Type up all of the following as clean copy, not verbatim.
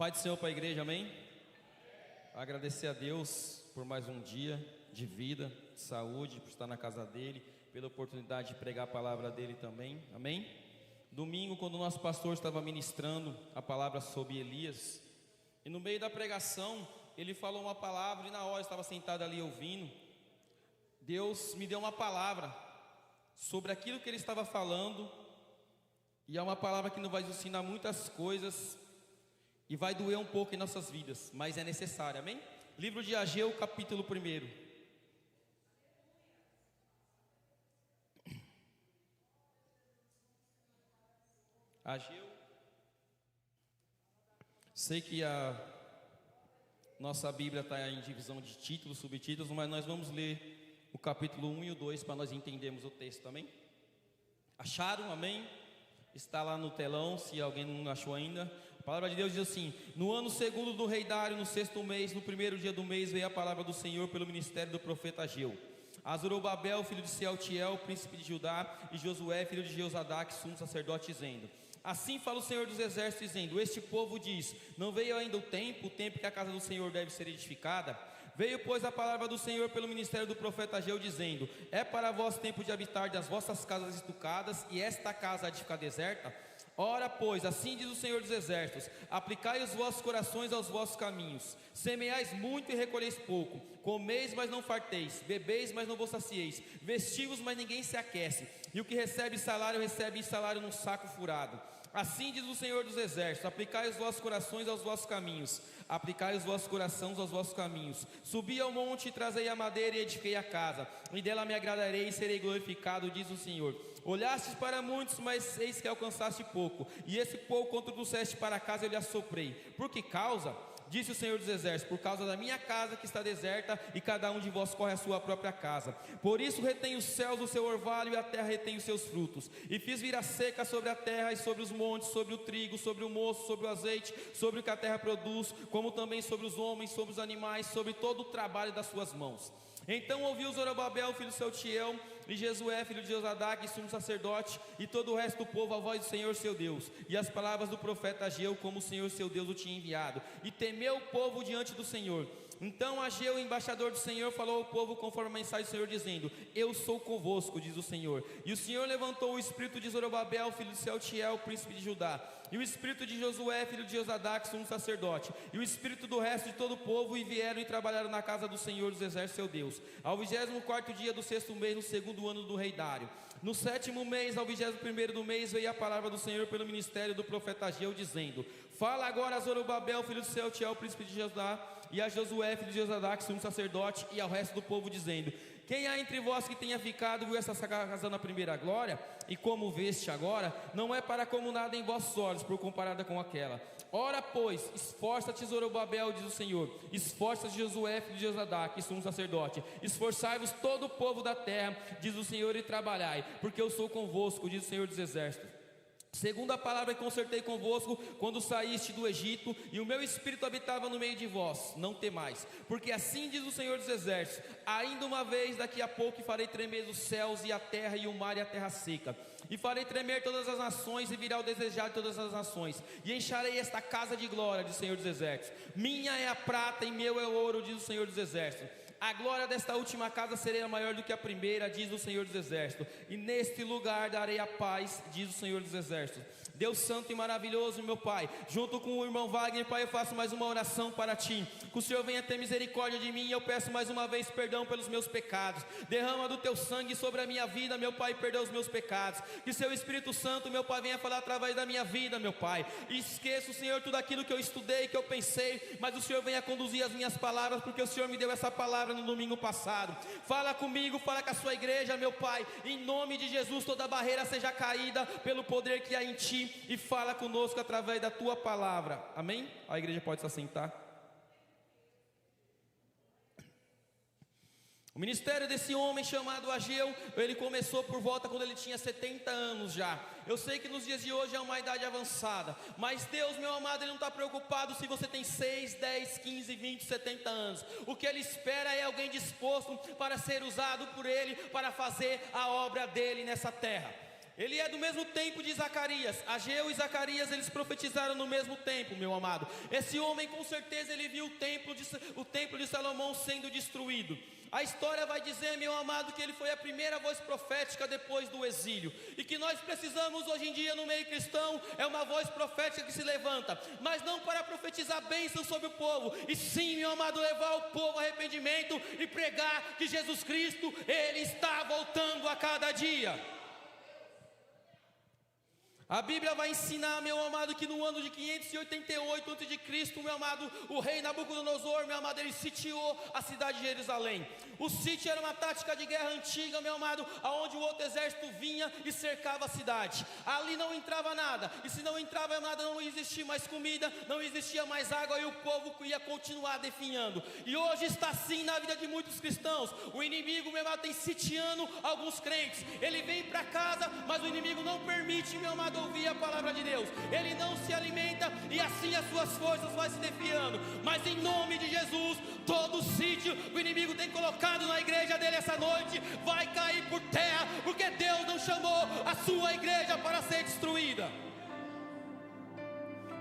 Pai do Senhor para a igreja, amém? Agradecer a Deus por mais um dia de vida, de saúde, por estar na casa dele, pela oportunidade de pregar a palavra dele também, amém? Domingo, quando o nosso pastor estava ministrando a palavra sobre Elias, e no meio da pregação, ele falou uma palavra, e na hora eu estava sentado ali ouvindo, Deus me deu uma palavra sobre aquilo que ele estava falando, e é uma palavra que nos vai ensinar muitas coisas, e vai doer um pouco em nossas vidas, mas é necessário, amém? Livro de Ageu, capítulo 1. Ageu. Sei que a nossa Bíblia está em divisão de títulos, subtítulos, mas nós vamos ler o capítulo 1 e o 2 para nós entendermos o texto, amém? Acharam, amém? Está lá no telão, se alguém não achou ainda. A palavra de Deus diz assim: no ano segundo do rei Dário, no 6º mês, no 1º dia do mês, veio a palavra do Senhor pelo ministério do profeta Ageu a Zorobabel, filho de Sealtiel, príncipe de Judá, e Josué, filho de Jeozadak, sumo sacerdote, dizendo: assim fala o Senhor dos exércitos, dizendo: este povo diz, não veio ainda o tempo que a casa do Senhor deve ser edificada? Veio, pois, a palavra do Senhor pelo ministério do profeta Ageu, dizendo: é para vós tempo de habitar das vossas casas estucadas, e esta casa há de ficar deserta? Ora, pois, assim diz o Senhor dos exércitos: aplicai os vossos corações aos vossos caminhos, semeais muito e recolheis pouco, comeis, mas não farteis, bebeis, mas não vos sacieis, vestivos, mas ninguém se aquece, e o que recebe salário num saco furado. Assim diz o Senhor dos exércitos: aplicai os vossos corações aos vossos caminhos, aplicai os vossos corações aos vossos caminhos. Subi ao monte, trazei a madeira e edifiquei a casa, e dela me agradarei e serei glorificado, diz o Senhor. Olhastes para muitos, mas eis que alcançaste pouco, e esse pouco quanto trouxeste para casa eu lhe assoprei. Por que causa? Disse o Senhor dos exércitos: por causa da minha casa que está deserta, e cada um de vós corre a sua própria casa. Por isso retém os céus o seu orvalho, e a terra retém os seus frutos. E fiz vir a seca sobre a terra e sobre os montes, sobre o trigo, sobre o moço, sobre o azeite, sobre o que a terra produz, como também sobre os homens, sobre os animais, sobre todo o trabalho das suas mãos. Então ouviu Zorobabel, filho de Sealtiel, e Josué, filho de Jeozadak, sumo sacerdote, e todo o resto do povo, a voz do Senhor seu Deus, e as palavras do profeta Ageu, como o Senhor seu Deus o tinha enviado, e temeu o povo diante do Senhor. Então Ageu, embaixador do Senhor, falou ao povo conforme a mensagem do Senhor, dizendo: eu sou convosco, diz o Senhor. E o Senhor levantou o espírito de Zorobabel, filho de Sealtiel, príncipe de Judá, e o espírito de Josué, filho de Jeozadak, sumo sacerdote, e o espírito do resto de todo o povo, e vieram e trabalharam na casa do Senhor dos exércitos seu Deus. Ao 24º dia do 6º mês, no 2º ano do rei Dário, no 7º mês, ao 21º do mês, veio a palavra do Senhor pelo ministério do profeta Ageu, dizendo: fala agora a Zorobabel, filho de Sealtiel, príncipe de Judá, e a Josué, filho de Jeozadak, sumo sacerdote, e ao resto do povo, dizendo: quem há entre vós que tenha ficado, viu essa casa na primeira glória, e como veste agora, não é para como nada em vossos olhos, por comparada com aquela. Ora, pois, esforça-te, Zorobabel, diz o Senhor, esforça-te, Josué, filho de Jeozadak, sumo sacerdote, esforçai-vos todo o povo da terra, diz o Senhor, e trabalhai, porque eu sou convosco, diz o Senhor dos exércitos. Segundo a palavra que concertei convosco quando saíste do Egito, e o meu espírito habitava no meio de vós, não temais, porque assim diz o Senhor dos exércitos: ainda uma vez daqui a pouco farei tremer os céus e a terra e o mar e a terra seca, e farei tremer todas as nações, e virá o desejado de todas as nações, e encharei esta casa de glória, diz o Senhor dos exércitos. Minha é a prata e meu é o ouro, diz o Senhor dos exércitos. A glória desta última casa será maior do que a primeira, diz o Senhor dos exércitos, e neste lugar darei a paz, diz o Senhor dos exércitos. Deus santo e maravilhoso, meu Pai, junto com o irmão Wagner, Pai, eu faço mais uma oração para Ti, que o Senhor venha ter misericórdia de mim, e eu peço mais uma vez perdão pelos meus pecados. Derrama do Teu sangue sobre a minha vida, meu Pai, e perdoa os meus pecados. Que Seu Espírito Santo, meu Pai, venha falar através da minha vida, meu Pai. E esqueça, Senhor, tudo aquilo que eu estudei, que eu pensei, mas o Senhor venha conduzir as minhas palavras, porque o Senhor me deu essa palavra no domingo passado. Fala comigo, fala com a sua igreja, meu Pai, em nome de Jesus, toda barreira seja caída pelo poder que há em Ti, e fala conosco através da Tua palavra, amém? A igreja pode se assentar. O ministério desse homem chamado Ageu, ele começou por volta quando ele tinha 70 anos já. Eu sei que nos dias de hoje é uma idade avançada, mas Deus, meu amado, Ele não está preocupado se você tem 6, 10, 15, 20, 70 anos. O que Ele espera é alguém disposto para ser usado por Ele, para fazer a obra dEle nessa terra. Ele é do mesmo tempo de Zacarias. Ageu e Zacarias, eles profetizaram no mesmo tempo, meu amado. Esse homem, com certeza, ele viu o templo de Salomão sendo destruído. A história vai dizer, meu amado, que ele foi a primeira voz profética depois do exílio. E que nós precisamos hoje em dia no meio cristão, é uma voz profética que se levanta. Mas não para profetizar bênçãos sobre o povo, e sim, meu amado, levar o povo ao arrependimento e pregar que Jesus Cristo, Ele está voltando a cada dia. A Bíblia vai ensinar, meu amado, que no ano de 588 a.C., meu amado, o rei Nabucodonosor, meu amado, ele sitiou a cidade de Jerusalém. O sítio era uma tática de guerra antiga, meu amado, aonde o outro exército vinha e cercava a cidade. Ali não entrava nada, e se não entrava nada, não existia mais comida, não existia mais água, e o povo ia continuar definhando. E hoje está assim na vida de muitos cristãos. O inimigo, meu amado, tem sitiando alguns crentes. Ele vem para casa, mas o inimigo não permite, meu amado, ouvir a palavra de Deus. Ele não se alimenta e assim as suas forças vão se defiando. Mas em nome de Jesus, todo o sítio que o inimigo tem colocado na igreja dele essa noite vai cair por terra, porque Deus não chamou a sua igreja para ser destruída.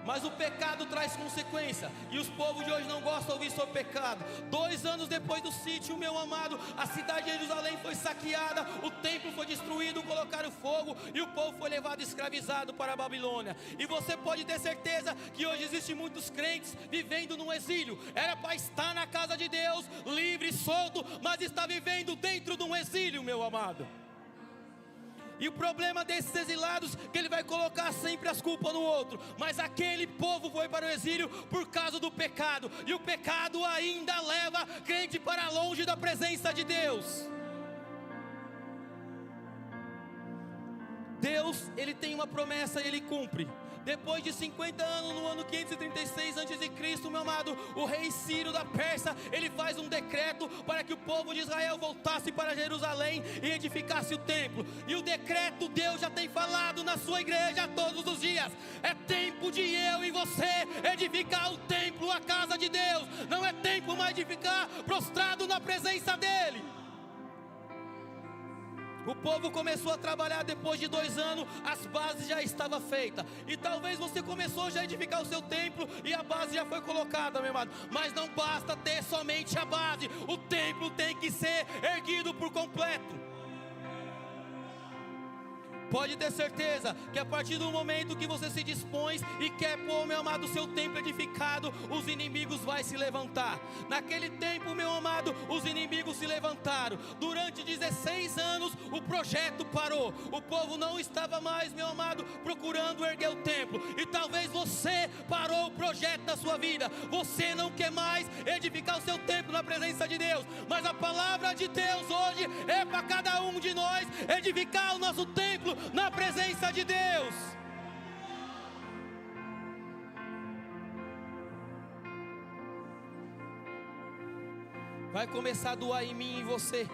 Mas o pecado traz consequência, e os povos de hoje não gostam de ouvir sobre pecado. 2 anos depois do sítio, meu amado, a cidade de Jerusalém foi saqueada, o templo foi destruído, colocaram fogo, e o povo foi levado escravizado para a Babilônia. E você pode ter certeza que hoje existem muitos crentes vivendo no exílio. Era para estar na casa de Deus, livre e solto, mas está vivendo dentro de um exílio, meu amado. E o problema desses exilados, que ele vai colocar sempre as culpas no outro. Mas aquele povo foi para o exílio por causa do pecado. E o pecado ainda leva crente para longe da presença de Deus. Deus, Ele tem uma promessa e Ele cumpre. Depois de 50 anos, no ano 536 a.C., meu amado, o rei Ciro da Pérsia, ele faz um decreto para que o povo de Israel voltasse para Jerusalém e edificasse o templo. E o decreto Deus já tem falado na sua igreja todos os dias. É tempo de eu e você edificar o templo, a casa de Deus. Não é tempo mais de ficar prostrado na presença dEle. O povo começou a trabalhar depois de 2 anos, as bases já estavam feitas. E talvez você começou já a edificar o seu templo e a base já foi colocada, meu amado. Mas não basta ter somente a base, o templo tem que ser erguido por completo. Pode ter certeza que a partir do momento que você se dispõe e quer pôr, meu amado, o seu templo edificado, os inimigos vão se levantar. Naquele tempo, meu amado, os inimigos se levantaram. Durante 16 anos o projeto parou. O povo não estava mais, meu amado, procurando erguer o templo. E talvez você parou o projeto da sua vida. Você não quer mais edificar o seu templo na presença de Deus. Mas a palavra de Deus hoje é para cada um de nós edificar o nosso templo na presença de Deus. Vai começar a doar em mim e em você.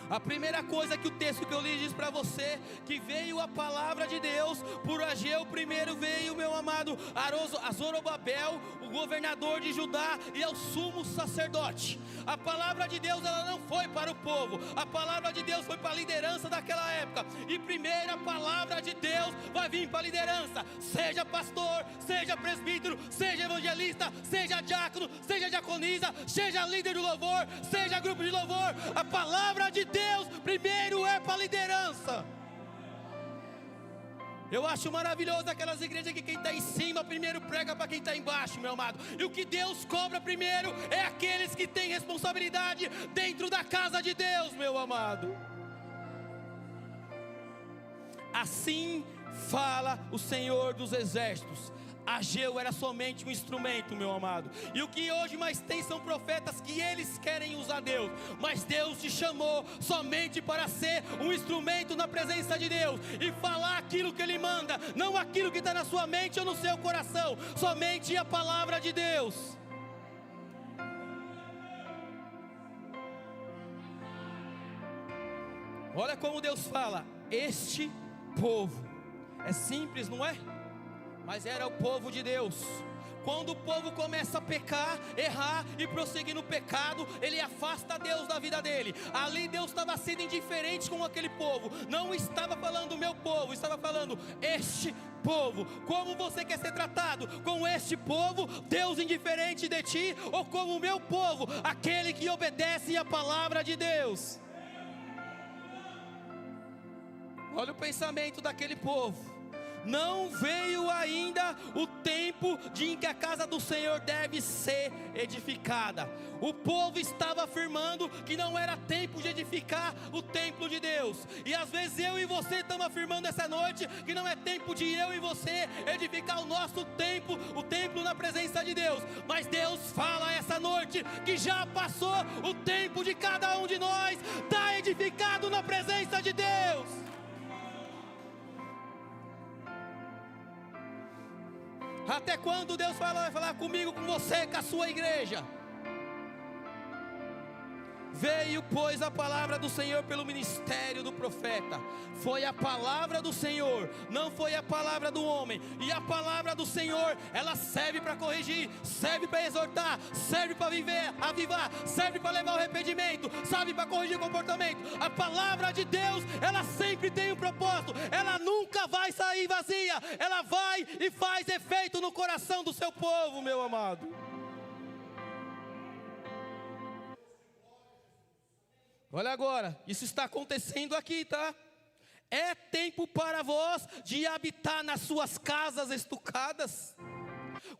A primeira coisa que o texto que eu li diz para você, que veio a palavra de Deus por Ageu. Primeiro veio, meu amado, a Zorobabel, o governador de Judá, e ao sumo sacerdote. A palavra de Deus, ela não foi para o povo, a palavra de Deus foi para a liderança daquela época. E primeiro a palavra de Deus vai vir para a liderança. Seja pastor, seja presbítero, seja evangelista, seja diácono, seja diaconisa, seja líder do louvor, seja grupo de louvor. A palavra de Deus primeiro é para a liderança. Eu acho maravilhoso aquelas igrejas que quem está em cima primeiro prega para quem está embaixo, meu amado. E o que Deus cobra primeiro é aqueles que têm responsabilidade dentro da casa de Deus, meu amado. Assim fala o Senhor dos Exércitos. Ageu era somente um instrumento, meu amado. E o que hoje mais tem são profetas que eles querem usar Deus. Mas Deus te chamou somente para ser um instrumento na presença de Deus e falar aquilo que Ele manda, não aquilo que está na sua mente ou no seu coração. Somente a palavra de Deus. Olha como Deus fala: este povo. É simples, não é? Mas era o povo de Deus. Quando o povo começa a pecar, errar e prosseguir no pecado, ele afasta Deus da vida dele. Ali Deus estava sendo indiferente com aquele povo. Não estava falando meu povo, estava falando este povo. Como você quer ser tratado? Com este povo, Deus indiferente de ti, ou como o meu povo, aquele que obedece à palavra de Deus? Olha o pensamento daquele povo. Não veio ainda o tempo em que a casa do Senhor deve ser edificada. O povo estava afirmando que não era tempo de edificar o templo de Deus. E às vezes eu e você estamos afirmando essa noite que não é tempo de eu e você edificar o nosso templo, o templo na presença de Deus. Mas Deus fala essa noite que já passou o tempo de cada um de nós estar edificado na presença de Deus. Até quando Deus vai falar comigo, com você, com a sua igreja? Veio, pois, a palavra do Senhor pelo ministério do profeta. Foi a palavra do Senhor, não foi a palavra do homem. E a palavra do Senhor, ela serve para corrigir, serve para exortar, serve para avivar, serve para levar o arrependimento, serve para corrigir o comportamento. A palavra de Deus, ela sempre tem um propósito. Ela nunca vai sair vazia. Ela vai e faz efeito no coração do seu povo, meu amado. Olha agora, isso está acontecendo aqui, tá? É tempo para vós de habitar nas suas casas estucadas.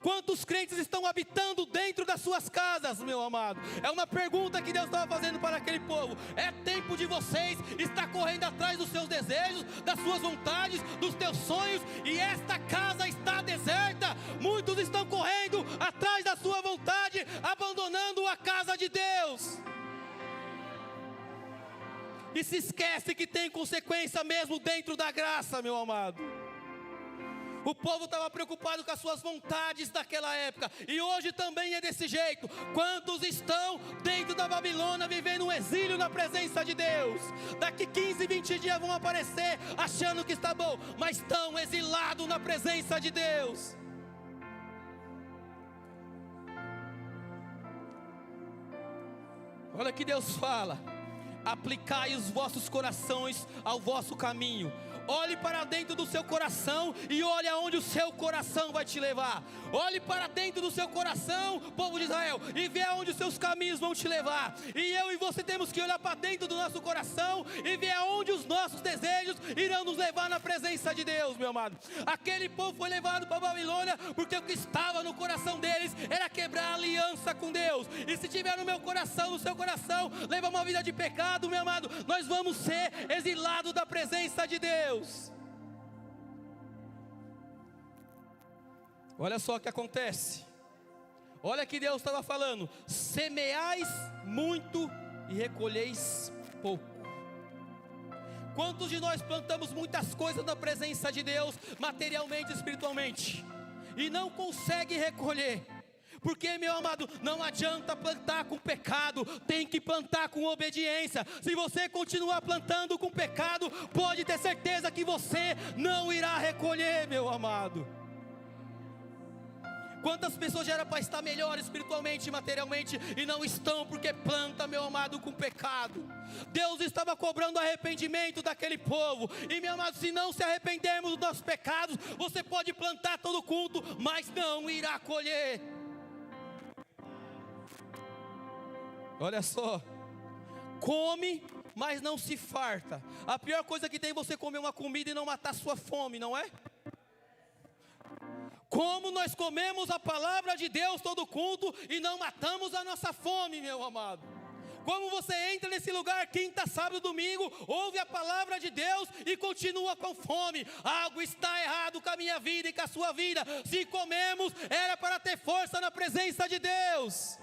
Quantos crentes estão habitando dentro das suas casas, meu amado? É uma pergunta que Deus estava fazendo para aquele povo. É tempo de vocês estar correndo atrás dos seus desejos, das suas vontades, dos teus sonhos, e esta casa está deserta. Muitos estão correndo atrás da sua vontade, abandonando a casa de Deus. E se esquece que tem consequência mesmo dentro da graça, meu amado. O povo estava preocupado com as suas vontades daquela época, e hoje também é desse jeito. Quantos estão dentro da Babilônia vivendo um exílio na presença de Deus? Daqui 15, 20 dias vão aparecer achando que está bom, mas estão exilados na presença de Deus. Olha que Deus fala: aplicai os vossos corações ao vosso caminho. Olhe para dentro do seu coração e olhe aonde o seu coração vai te levar. Olhe para dentro do seu coração, povo de Israel, e vê aonde os seus caminhos vão te levar. E eu e você temos que olhar para dentro do nosso coração e ver aonde os nossos desejos irão nos levar na presença de Deus, meu amado. Aquele povo foi levado para a Babilônia porque o que estava no coração deles era quebrar a aliança com Deus. E se tiver no meu coração, no seu coração, levar uma vida de pecado, meu amado, nós vamos ser exilados da presença de Deus. Olha só o que acontece. Olha que Deus estava falando: semeais muito e recolheis pouco. Quantos de nós plantamos muitas coisas na presença de Deus, materialmente e espiritualmente, e não consegue recolher? Porque, meu amado, não adianta plantar com pecado, tem que plantar com obediência. Se você continuar plantando com pecado, pode ter certeza que você não irá recolher, meu amado. Quantas pessoas já eram para estar melhor espiritualmente e materialmente e não estão porque planta, meu amado, com pecado? Deus estava cobrando arrependimento daquele povo. E, meu amado, se não se arrependermos dos nossos pecados, você pode plantar todo culto, mas não irá colher. Olha só, come, mas não se farta. A pior coisa que tem é você comer uma comida e não matar sua fome, não é? Como nós comemos a palavra de Deus todo culto e não matamos a nossa fome, meu amado? Como você entra nesse lugar quinta, sábado, domingo, ouve a palavra de Deus e continua com fome? Algo está errado com a minha vida e com a sua vida. Se comemos, era para ter força na presença de Deus.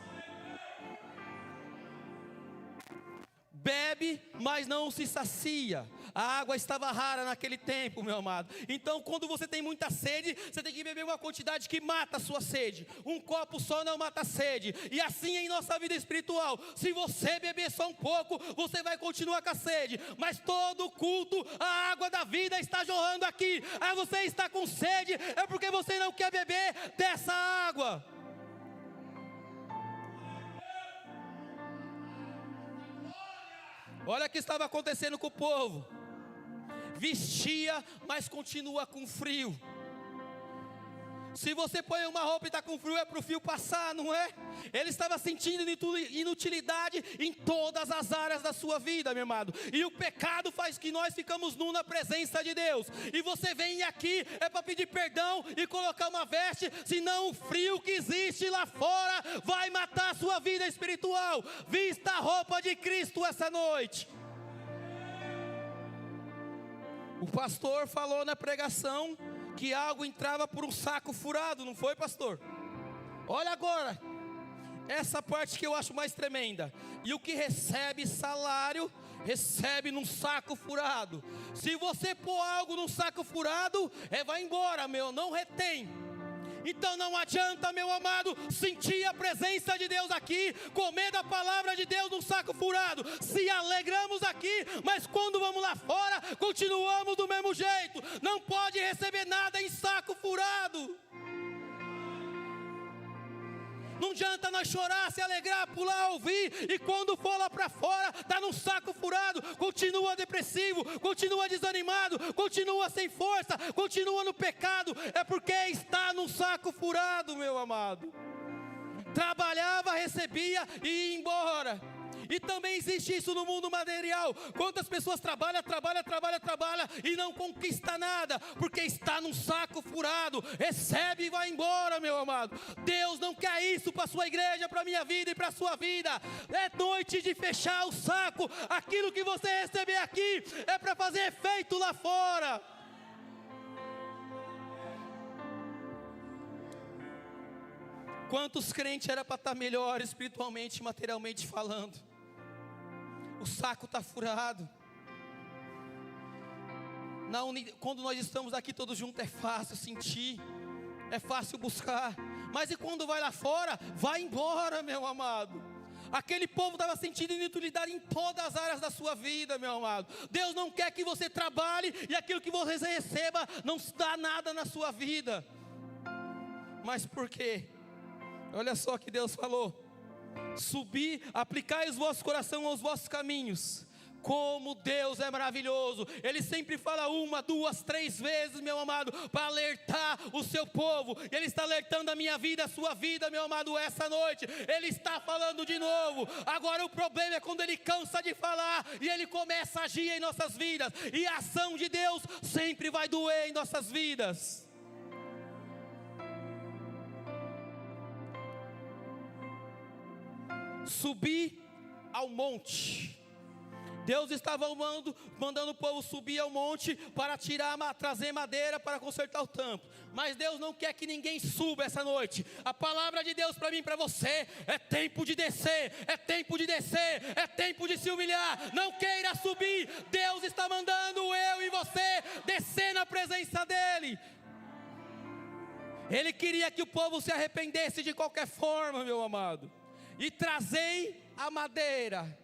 Bebe, mas não se sacia. A água estava rara naquele tempo, meu amado. Então, quando você tem muita sede, você tem que beber uma quantidade que mata a sua sede. Um copo só não mata a sede. E assim em nossa vida espiritual, se você beber só um pouco, você vai continuar com a sede. Mas todo culto, a água da vida está jorrando aqui. Aí você está com sede, é porque você não quer beber dessa água. Olha o que estava acontecendo com o povo. Vestia, mas continua com frio. Se você põe uma roupa e está com frio, é para o frio passar, não é? Ele estava sentindo inutilidade em todas as áreas da sua vida, meu amado. E o pecado faz que nós ficamos nus na presença de Deus. E você vem aqui, é para pedir perdão e colocar uma veste, senão o frio que existe lá fora vai matar a sua vida espiritual. Vista a roupa de Cristo essa noite. O pastor falou na pregação que algo entrava por um saco furado, não foi, pastor? Olha agora, essa parte que eu acho mais tremenda. E o que recebe salário, recebe num saco furado. Se você pôr algo num saco furado, vai embora, meu, não retém. Então não adianta, meu amado, sentir a presença de Deus aqui, comer da palavra de Deus num saco furado. Se alegramos aqui, mas quando vamos lá fora, continuamos do mesmo jeito. Não pode receber nada em saco furado. Não adianta nós chorar, se alegrar, pular, ouvir, e quando for lá para fora, está num saco furado, continua depressivo, continua desanimado, continua sem força, continua no pecado, é porque está num saco furado, meu amado. Trabalhava, recebia e ia embora. E também existe isso no mundo material. Quantas pessoas trabalham e não conquista nada, porque está num saco furado, recebe e vai embora, meu amado. Deus não quer isso para a sua igreja, para a minha vida e para a sua vida. É noite de fechar o saco. Aquilo que você receber aqui é para fazer efeito lá fora. Quantos crentes era para estar melhor espiritualmente, materialmente falando? O saco está furado. Quando nós estamos aqui todos juntos é fácil sentir, é fácil buscar. Mas e quando vai lá fora? Vai embora, meu amado. Aquele povo estava sentindo inutilidade em todas as áreas da sua vida, meu amado. Deus não quer que você trabalhe e aquilo que você receba não dá nada na sua vida. Mas por quê? Olha só o que Deus falou. Subi, aplicai os vossos corações aos vossos caminhos. Como Deus é maravilhoso. Ele sempre fala 1, 2, 3 vezes, meu amado, para alertar o seu povo. E Ele está alertando a minha vida, a sua vida, meu amado, essa noite. Ele está falando de novo. Agora o problema é quando Ele cansa de falar e Ele começa a agir em nossas vidas. E a ação de Deus sempre vai doer em nossas vidas. Subir ao monte. Deus estava mandando o povo subir ao monte para trazer madeira para consertar o templo. Mas Deus não quer que ninguém suba essa noite. A palavra de Deus para mim e para você é tempo de descer, é tempo de descer, é tempo de se humilhar. Não queira subir. Deus está mandando eu e você descer na presença dEle. Ele queria que o povo se arrependesse de qualquer forma, meu amado. E trazei a madeira.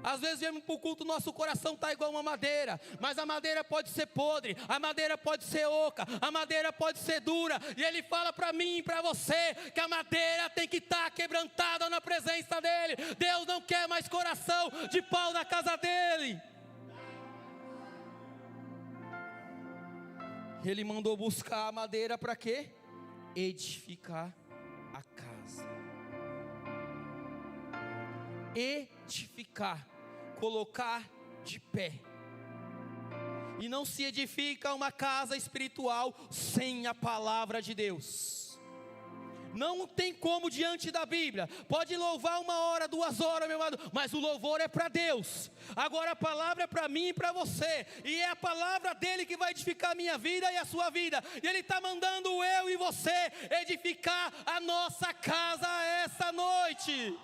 Às vezes viemos para o culto, nosso coração está igual uma madeira. Mas a madeira pode ser podre, a madeira pode ser oca, a madeira pode ser dura. E Ele fala para mim e para você que a madeira tem que estar quebrantada na presença dEle. Deus não quer mais coração de pau na casa dEle. Ele mandou buscar a madeira para quê? Edificar a casa. Edificar, colocar de pé. E não se edifica uma casa espiritual sem a palavra de Deus. Não tem como diante da Bíblia. Pode louvar 1 hora, 2 horas, meu amado, mas o louvor é para Deus. Agora a palavra é para mim e para você. E é a palavra dele que vai edificar a minha vida e a sua vida. E Ele está mandando eu e você edificar a nossa casa essa noite.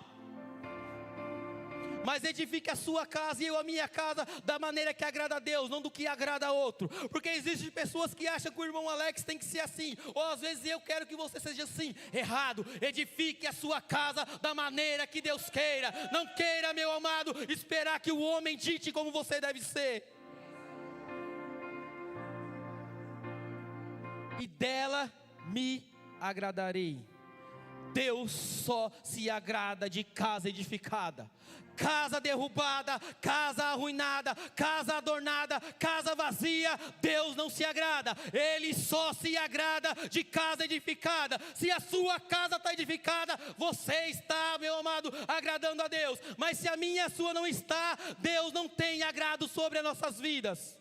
Mas edifique a sua casa e eu a minha casa da maneira que agrada a Deus, não do que agrada a outro. Porque existem pessoas que acham que o irmão Alex tem que ser assim, ou às vezes eu quero que você seja assim. Errado. Edifique a sua casa da maneira que Deus queira. Não queira, meu amado, esperar que o homem dite como você deve ser. E dela me agradarei. Deus só se agrada de casa edificada. Casa derrubada, casa arruinada, casa adornada, casa vazia, Deus não se agrada. Ele só se agrada de casa edificada. Se a sua casa está edificada, você está, meu amado, agradando a Deus. Mas se a minha e a sua não está, Deus não tem agrado sobre as nossas vidas.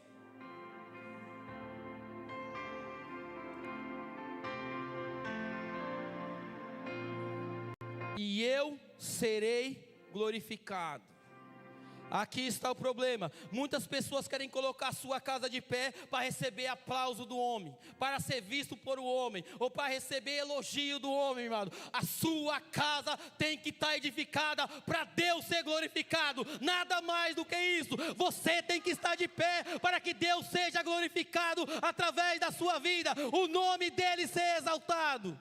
E eu serei glorificado. Aqui está o problema. Muitas pessoas querem colocar a sua casa de pé para receber aplauso do homem, para ser visto por o homem, ou para receber elogio do homem, irmão. A sua casa tem que estar edificada para Deus ser glorificado. Nada mais do que isso. Você tem que estar de pé para que Deus seja glorificado através da sua vida, o nome dele ser exaltado.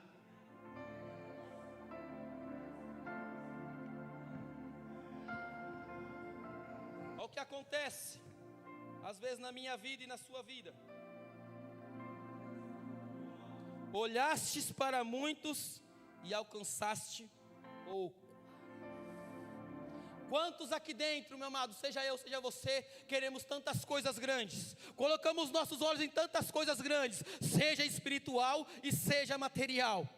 Olha o que acontece, às vezes na minha vida e na sua vida. Olhastes para muitos e alcançaste pouco. Quantos aqui dentro, meu amado, seja eu, seja você, queremos tantas coisas grandes, colocamos nossos olhos em tantas coisas grandes, seja espiritual e seja material.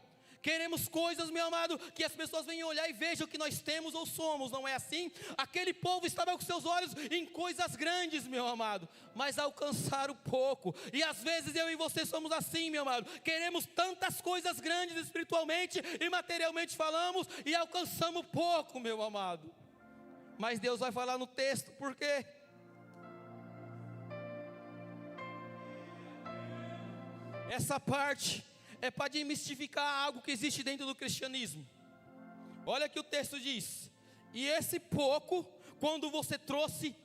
Queremos coisas, meu amado, que as pessoas venham olhar e vejam que nós temos ou somos, não é assim? Aquele povo estava com seus olhos em coisas grandes, meu amado, mas alcançaram pouco. E às vezes eu e você somos assim, meu amado. Queremos tantas coisas grandes espiritualmente e materialmente falamos e alcançamos pouco, meu amado. Mas Deus vai falar no texto, por quê? Essa parte é para demistificar algo que existe dentro do cristianismo. Olha que o texto diz: e esse pouco, quando você trouxe,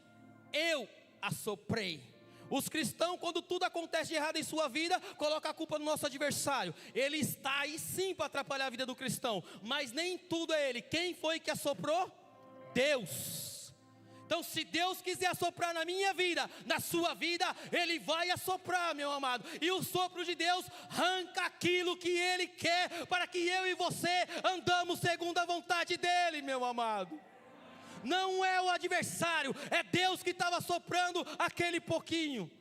eu assoprei. Os cristãos, quando tudo acontece de errado em sua vida, colocam a culpa no nosso adversário. Ele está aí sim para atrapalhar a vida do cristão, mas nem tudo é ele. Quem foi que assoprou? Deus. Então, se Deus quiser assoprar na minha vida, na sua vida, Ele vai assoprar, meu amado. E o sopro de Deus arranca aquilo que Ele quer, para que eu e você andamos segundo a vontade dEle, meu amado. Não é o adversário, é Deus que estava soprando aquele pouquinho.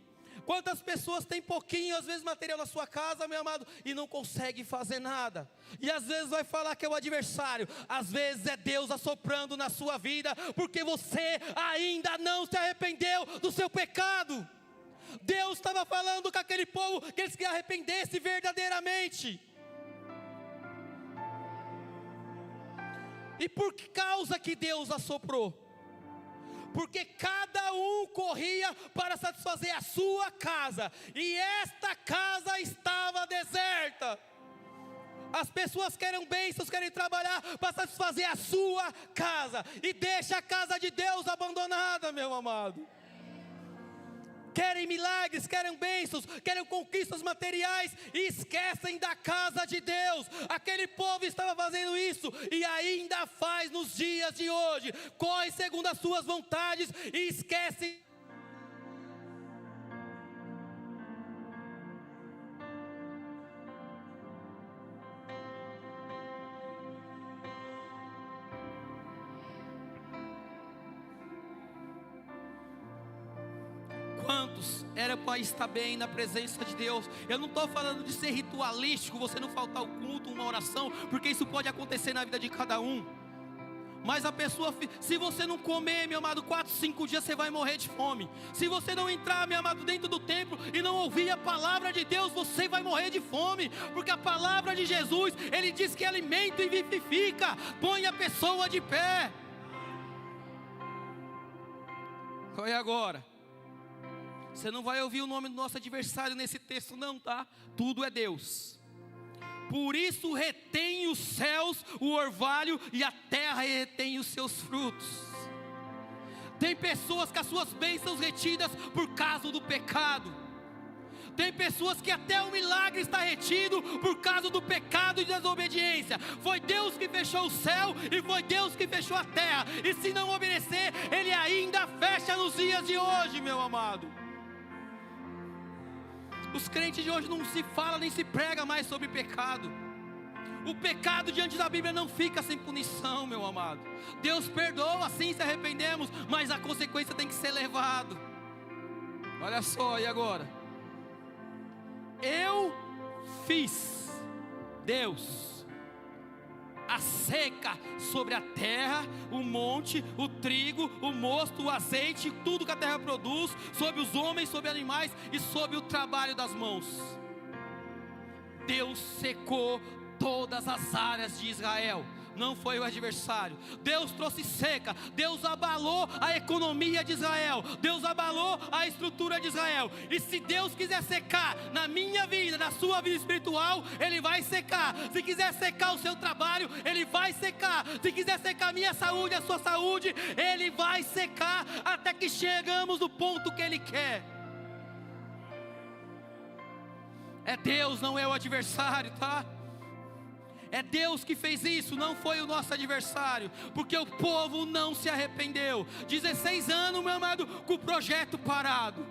Quantas pessoas têm pouquinho, às vezes, material na sua casa, meu amado, e não consegue fazer nada. E às vezes vai falar que é o adversário. Às vezes é Deus assoprando na sua vida, porque você ainda não se arrependeu do seu pecado. Deus estava falando com aquele povo que eles se arrependessem verdadeiramente. E por que causa que Deus assoprou? Porque cada um corria para satisfazer a sua casa, e esta casa estava deserta. As pessoas querem bênçãos, querem trabalhar para satisfazer a sua casa, e deixa a casa de Deus abandonada, meu amado. Querem milagres, querem bênçãos, querem conquistas materiais e esquecem da casa de Deus. Aquele povo estava fazendo isso e ainda faz nos dias de hoje. Corre segundo as suas vontades e esquecem. Quantos era para estar bem na presença de Deus? Eu não estou falando de ser ritualístico, você não faltar o culto, uma oração, porque isso pode acontecer na vida de cada um. Mas a pessoa, se você não comer, meu amado, 4, 5 dias você vai morrer de fome. Se você não entrar, meu amado, dentro do templo e não ouvir a palavra de Deus, você vai morrer de fome. Porque a palavra de Jesus, Ele diz que alimenta e vivifica, põe a pessoa de pé. Olha agora. Você não vai ouvir o nome do nosso adversário nesse texto não, tá? Tudo é Deus. Por isso retém os céus o orvalho e a terra retém os seus frutos. Tem pessoas que as suas bênçãos retidas por causa do pecado. Tem pessoas que até o milagre está retido por causa do pecado e desobediência. Foi Deus que fechou o céu e foi Deus que fechou a terra. E se não obedecer, Ele ainda fecha nos dias de hoje, meu amado. Os crentes de hoje não se fala nem se prega mais sobre pecado. O pecado diante da Bíblia não fica sem punição, meu amado. Deus perdoa, sim, se arrependemos, mas a consequência tem que ser levada. Olha só, e agora? Eu fiz, Deus, a seca sobre a terra, o monte, o trigo, o mosto, o azeite, tudo que a terra produz, sobre os homens, sobre animais e sobre o trabalho das mãos. Deus secou todas as áreas de Israel. Não foi o adversário. Deus trouxe seca. Deus abalou a economia de Israel. Deus abalou a estrutura de Israel. E se Deus quiser secar na minha vida, na sua vida espiritual, Ele vai secar. Se quiser secar o seu trabalho, Ele vai secar. Se quiser secar a minha saúde, a sua saúde, Ele vai secar até que chegamos no ponto que Ele quer. É Deus, não é o adversário, tá? É Deus que fez isso, não foi o nosso adversário, porque o povo não se arrependeu. 16 anos, meu amado, com o projeto parado.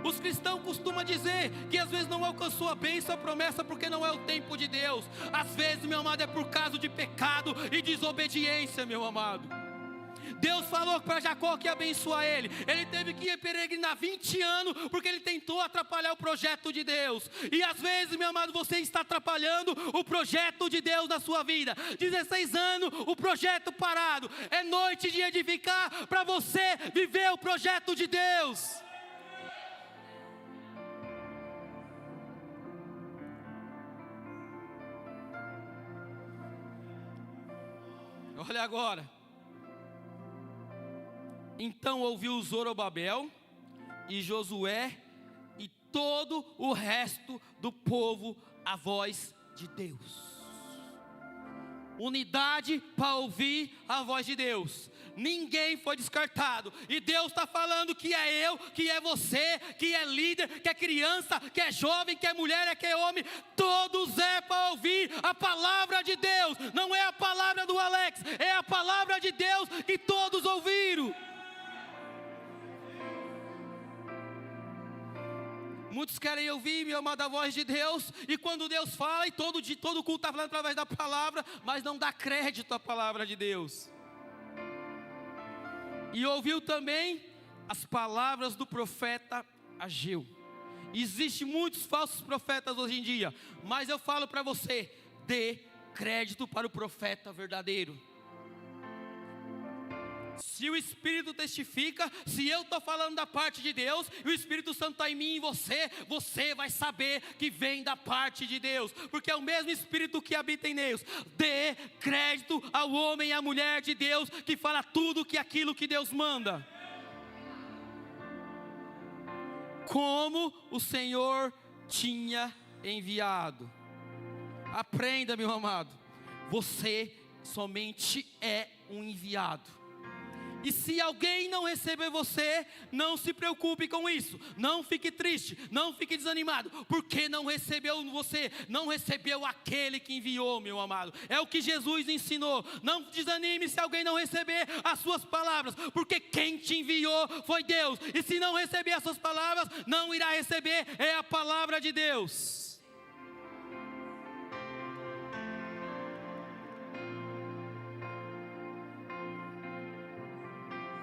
Os cristãos costumam dizer que às vezes não alcançou a bênção, a promessa, porque não é o tempo de Deus. Às vezes, meu amado, é por causa de pecado e desobediência, meu amado. Deus falou para Jacó que ia abençoar ele. Ele teve que ir peregrinar 20 anos, porque ele tentou atrapalhar o projeto de Deus. E às vezes, meu amado, você está atrapalhando o projeto de Deus na sua vida. 16 anos, o projeto parado. É noite de edificar para você viver o projeto de Deus. Olha agora. Então ouviu Zorobabel e Josué e todo o resto do povo a voz de Deus. Unidade para ouvir a voz de Deus. Ninguém foi descartado. E Deus está falando que é eu, que é você, que é líder, que é criança, que é jovem, que é mulher, que é homem. Todos é para ouvir a palavra de Deus. Não é a palavra do Alex, é a palavra de Deus que todos ouviram. Muitos querem ouvir, meu amado, a voz de Deus. E quando Deus fala, e todo culto está falando através da palavra, mas não dá crédito à palavra de Deus. E ouviu também as palavras do profeta Ageu. Existem muitos falsos profetas hoje em dia, mas eu falo para você, dê crédito para o profeta verdadeiro. Se o Espírito testifica, se eu estou falando da parte de Deus, e o Espírito Santo está em mim e em você, você vai saber que vem da parte de Deus, porque é o mesmo Espírito que habita em Deus. Dê crédito ao homem e à mulher de Deus, que fala tudo que aquilo que Deus manda. Como o Senhor tinha enviado. Aprenda, meu amado, você somente é um enviado. E se alguém não receber você, não se preocupe com isso. Não fique triste, não fique desanimado, porque não recebeu você, não recebeu aquele que enviou, meu amado. É o que Jesus ensinou. Não desanime se alguém não receber as suas palavras, porque quem te enviou foi Deus. E se não receber as suas palavras, não irá receber, é a palavra de Deus.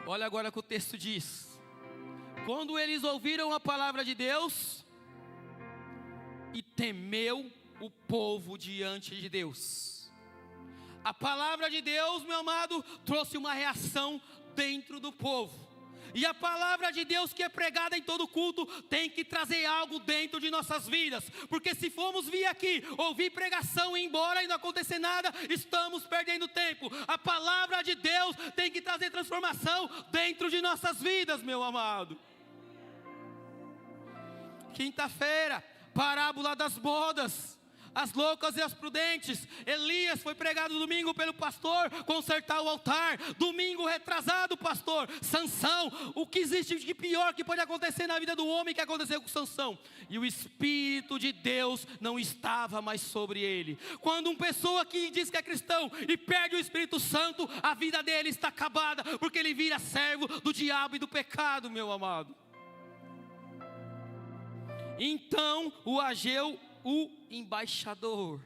Olha agora o que o texto diz. Quando eles ouviram a palavra de Deus, e temeu o povo diante de Deus. A palavra de Deus, meu amado, trouxe uma reação dentro do povo. E a palavra de Deus que é pregada em todo culto tem que trazer algo dentro de nossas vidas. Porque se formos vir aqui, ouvir pregação e ir embora e não acontecer nada, estamos perdendo tempo. A palavra de Deus tem que trazer transformação dentro de nossas vidas, meu amado. Quinta-feira, parábola das bodas. as loucas e as prudentes. Elias foi pregado domingo pelo pastor, consertar o altar. Domingo retrasado, pastor, Sansão. O que existe de pior que pode acontecer na vida do homem que aconteceu com Sansão? E o Espírito de Deus não estava mais sobre ele. Quando uma pessoa que diz que é cristão e perde o Espírito Santo, a vida dele está acabada, porque ele vira servo do diabo e do pecado, meu amado. Então o Ageu, o embaixador.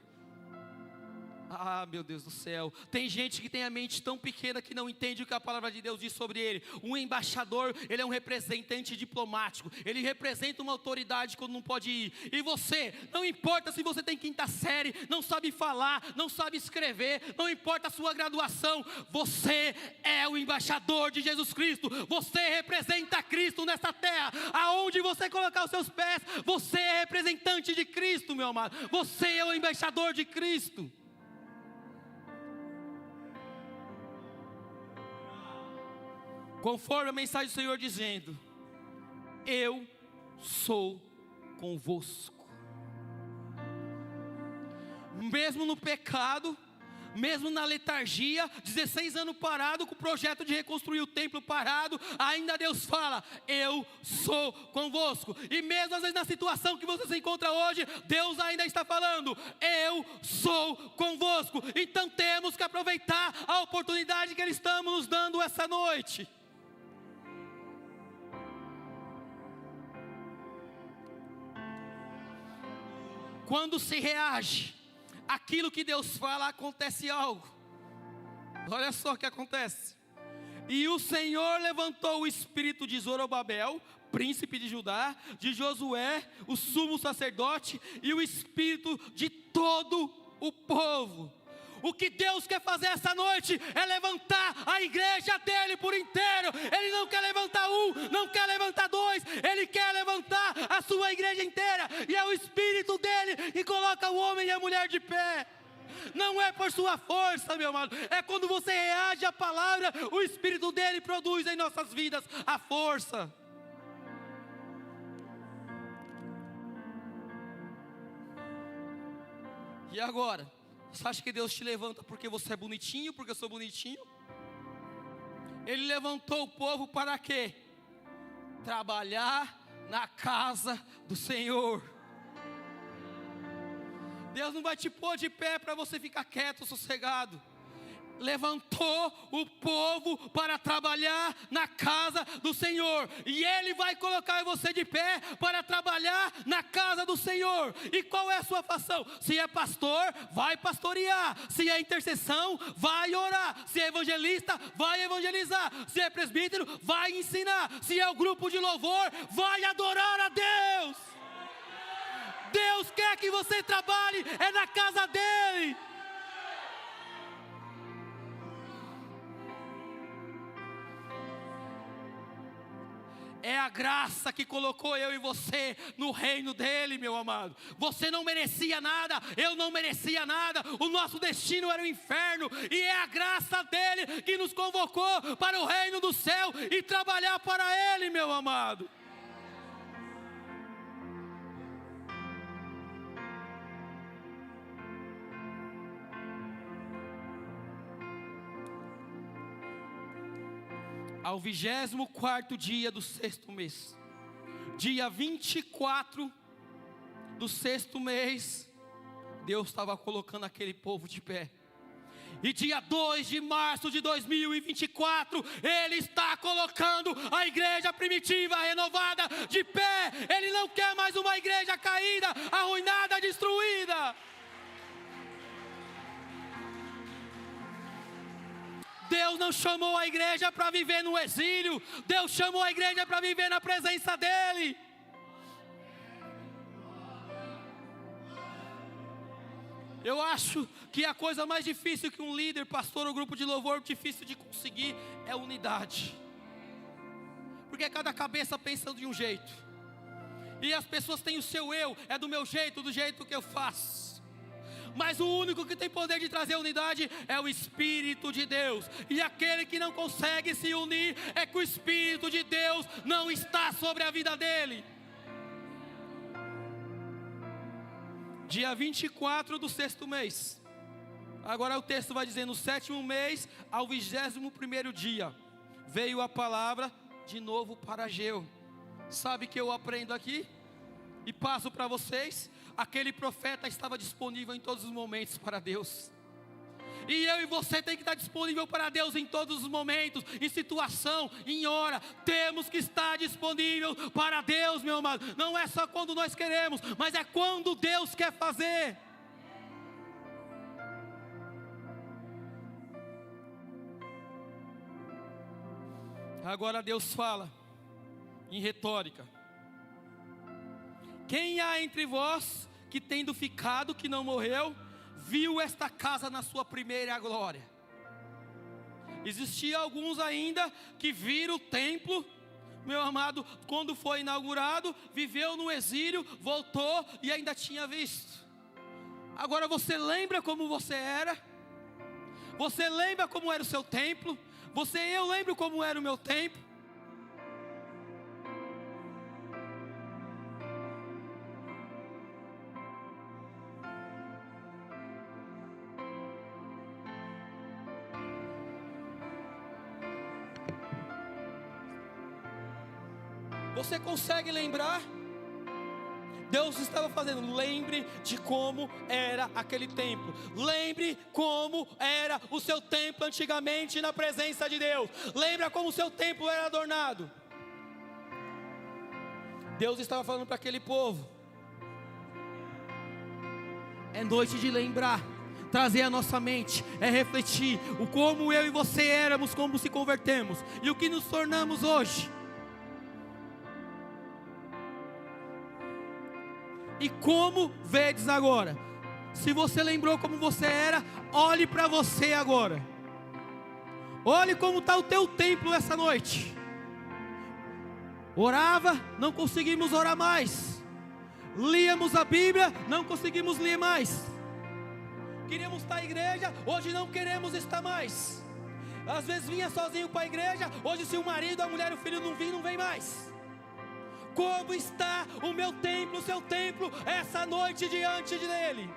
Ah, meu Deus do céu. Tem gente que tem a mente tão pequena que não entende o que a palavra de Deus diz sobre ele. Um embaixador, ele é um representante diplomático. Ele representa uma autoridade quando não pode ir. E você, não importa se você tem quinta série, não sabe falar, não sabe escrever, não importa a sua graduação, você é o embaixador de Jesus Cristo. Você representa Cristo nessa terra. Aonde você colocar os seus pés, você é representante de Cristo, meu amado. Você é o embaixador de Cristo. Conforme a mensagem do Senhor dizendo: eu sou convosco. Mesmo no pecado, mesmo na letargia, 16 anos parado, com o projeto de reconstruir o templo parado, ainda Deus fala: eu sou convosco. E mesmo às vezes na situação que você se encontra hoje, Deus ainda está falando: eu sou convosco. Então temos que aproveitar a oportunidade que Ele está nos dando essa noite. Quando se reage àquilo que Deus fala, acontece algo. Olha só o que acontece. E o Senhor levantou o espírito de Zorobabel, príncipe de Judá, de Josué, o sumo sacerdote, e o espírito de todo o povo. O que Deus quer fazer essa noite é levantar a igreja dele por inteiro. Ele não quer levantar um, não quer levantar dois, Ele quer levantar a sua igreja inteira. E é o Espírito dele que coloca o homem e a mulher de pé. Não é por sua força, meu amado, é quando você reage à palavra, o Espírito dele produz em nossas vidas a força. E agora? Você acha que Deus te levanta porque você é bonitinho, porque eu sou bonitinho? Ele levantou o povo para quê? Trabalhar na casa do Senhor. Deus não vai te pôr de pé para você ficar quieto, sossegado. Levantou o povo para trabalhar na casa do Senhor, e Ele vai colocar você de pé para trabalhar na casa do Senhor. E qual é a sua função? Se é pastor, vai pastorear. Se é intercessão, vai orar. Se é evangelista, vai evangelizar. Se é presbítero, vai ensinar. Se é o grupo de louvor, vai adorar a Deus. Deus quer que você trabalhe é na casa dEle. É a graça que colocou eu e você no reino dele, meu amado. Você não merecia nada, eu não merecia nada. O nosso destino era o inferno, e é a graça dele que nos convocou para o reino do céu e trabalhar para ele, meu amado. Ao 24º dia do 6º mês, dia 24 do 6º mês, Deus estava colocando aquele povo de pé. E dia 2 de março de 2024, Ele está colocando a igreja primitiva, renovada, de pé. Ele não quer mais uma igreja caída, arruinada, destruída. Deus não chamou a igreja para viver no exílio. Deus chamou a igreja para viver na presença dEle. Eu acho que a coisa mais difícil que um líder, pastor ou grupo de louvor, difícil de conseguir, é unidade. Porque cada cabeça pensa de um jeito, e as pessoas têm o seu eu, é do meu jeito, do jeito que eu faço. Mas o único que tem poder de trazer unidade é o Espírito de Deus. E aquele que não consegue se unir é que o Espírito de Deus não está sobre a vida dele. dia 24 do 6º mês. Agora o texto vai dizer: no 7º mês, ao 21º dia, veio a palavra de novo para Ageu. Sabe que eu aprendo aqui? E passo para vocês. Aquele profeta estava disponível em todos os momentos para Deus. E eu e você tem que estar disponível para Deus em todos os momentos, em situação, em hora. Temos que estar disponível para Deus, meu amado. Não é só quando nós queremos, mas é quando Deus quer fazer. Agora Deus fala em retórica: quem há entre vós que tendo ficado, que não morreu, viu esta casa na sua primeira glória? Existia alguns ainda que viram o templo, meu amado, quando foi inaugurado, viveu no exílio, voltou e ainda tinha visto. Agora você lembra como você era? Você lembra como era o seu templo? Eu lembro como era o meu templo. Você consegue lembrar? Deus estava fazendo, lembre de como era aquele templo. Lembre como era o seu templo antigamente na presença de Deus. Lembra como o seu templo era adornado. Deus estava falando para aquele povo: é noite de lembrar, trazer a nossa mente, é refletir o como eu e você éramos, como se convertemos e o que nos tornamos hoje. E como vedes agora? Se você lembrou como você era, olhe para você agora. Olhe como está o teu templo essa noite. Orava, não conseguimos orar mais. Líamos a Bíblia, não conseguimos ler mais. Queríamos estar à igreja, hoje não queremos estar mais. Às vezes vinha sozinho para a igreja, hoje se o marido, a mulher e o filho não vem mais. Como está o meu templo, o seu templo, essa noite diante dele?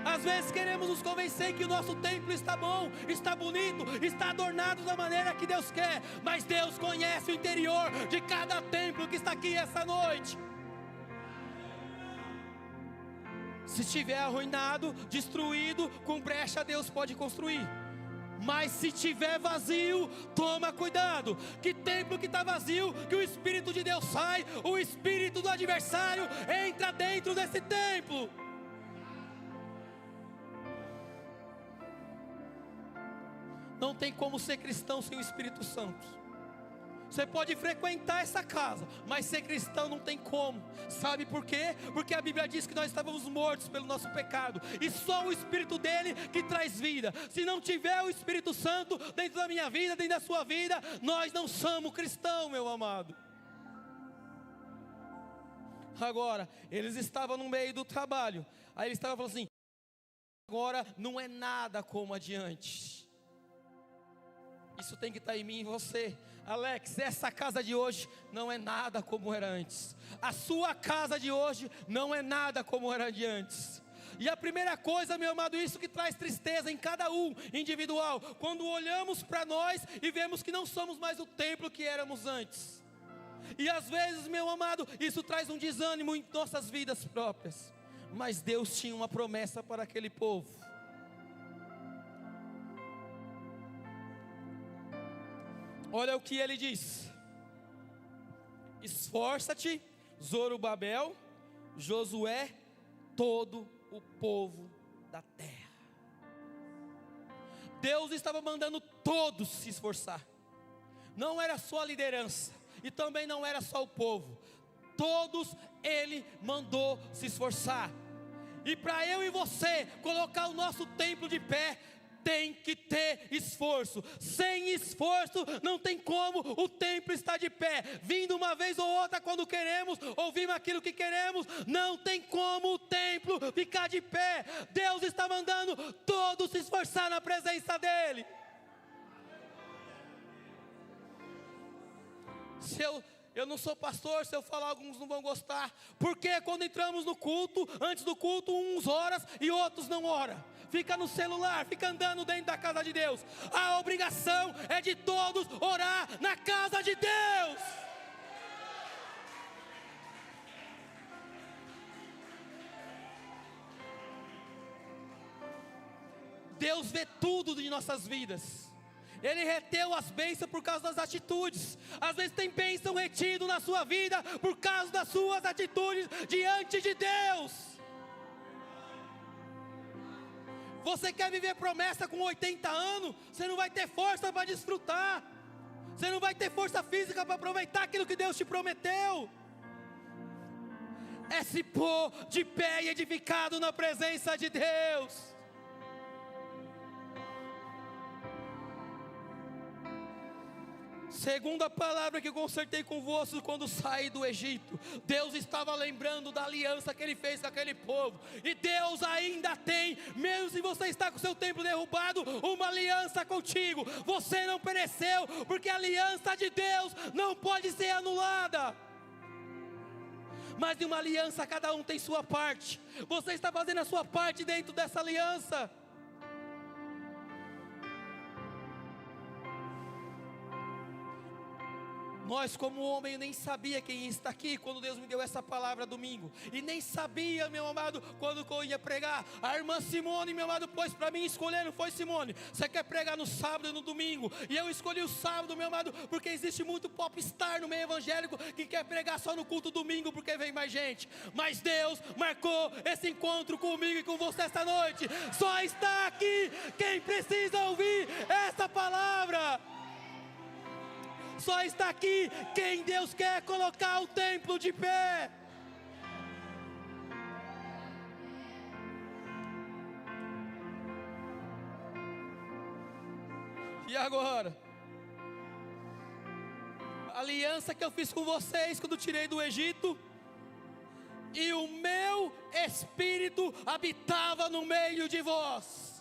Às vezes queremos nos convencer que o nosso templo está bom, está bonito, está adornado da maneira que Deus quer. Mas Deus conhece o interior de cada templo que está aqui essa noite. Se estiver arruinado, destruído, com brecha, Deus pode construir. Mas se estiver vazio, toma cuidado. Que templo que está vazio, que o Espírito de Deus sai, o espírito do adversário entra dentro desse templo. Não tem como ser cristão sem o Espírito Santo. Você pode frequentar essa casa, mas ser cristão não tem como. Sabe por quê? Porque a Bíblia diz que nós estávamos mortos pelo nosso pecado, e só o Espírito dele que traz vida. Se não tiver o Espírito Santo dentro da minha vida, dentro da sua vida, nós não somos cristãos, meu amado. Agora, eles estavam no meio do trabalho. Aí eles estavam falando assim: agora não é nada como adiante. Isso tem que estar em mim e em você. Alex, essa casa de hoje não é nada como era antes. A sua casa de hoje não é nada como era de antes. E a primeira coisa, meu amado, isso que traz tristeza em cada um individual, quando olhamos para nós e vemos que não somos mais o templo que éramos antes. E às vezes, meu amado, isso traz um desânimo em nossas vidas próprias. Mas Deus tinha uma promessa para aquele povo. Olha o que ele diz: esforça-te, Zorobabel, Josué, todo o povo da terra. Deus estava mandando todos se esforçar. Não era só a liderança, e também não era só o povo. Todos ele mandou se esforçar. E para eu e você colocar o nosso templo de pé, tem que ter esforço. Sem esforço não tem como o templo estar de pé. Vindo uma vez ou outra quando queremos, ouvimos aquilo que queremos, não tem como o templo ficar de pé. Deus está mandando todos se esforçar na presença dele. Eu não sou pastor, se eu falar alguns não vão gostar. Porque quando entramos no culto, antes do culto uns oram e outros não oram. Fica no celular, fica andando dentro da casa de Deus. A obrigação é de todos orar na casa de Deus. Deus vê tudo de nossas vidas. Ele reteu as bênçãos por causa das atitudes. Às vezes tem bênção retido na sua vida por causa das suas atitudes diante de Deus. Você quer viver promessa com 80 anos? Você não vai ter força para desfrutar. Você não vai ter força física para aproveitar aquilo que Deus te prometeu. É se pôr de pé e edificado na presença de Deus. Segundo a palavra que eu consertei convosco quando saí do Egito, Deus estava lembrando da aliança que Ele fez com aquele povo. E Deus ainda tem, mesmo se você está com o seu templo derrubado, uma aliança contigo. Você não pereceu, porque a aliança de Deus não pode ser anulada. Mas de uma aliança cada um tem sua parte. Você está fazendo a sua parte dentro dessa aliança. Nós como homem nem sabia quem está aqui quando Deus me deu essa palavra domingo. E nem sabia, meu amado, quando eu ia pregar. A irmã Simone, meu amado, pôs para mim escolher, não foi, Simone? Você quer pregar no sábado e no domingo? E eu escolhi o sábado, meu amado, porque existe muito popstar no meio evangélico que quer pregar só no culto domingo porque vem mais gente. Mas Deus marcou esse encontro comigo e com você esta noite. Só está aqui quem precisa ouvir essa palavra. Só está aqui quem Deus quer colocar o templo de pé. E agora? A aliança que eu fiz com vocês quando tirei do Egito. E o meu Espírito habitava no meio de vós.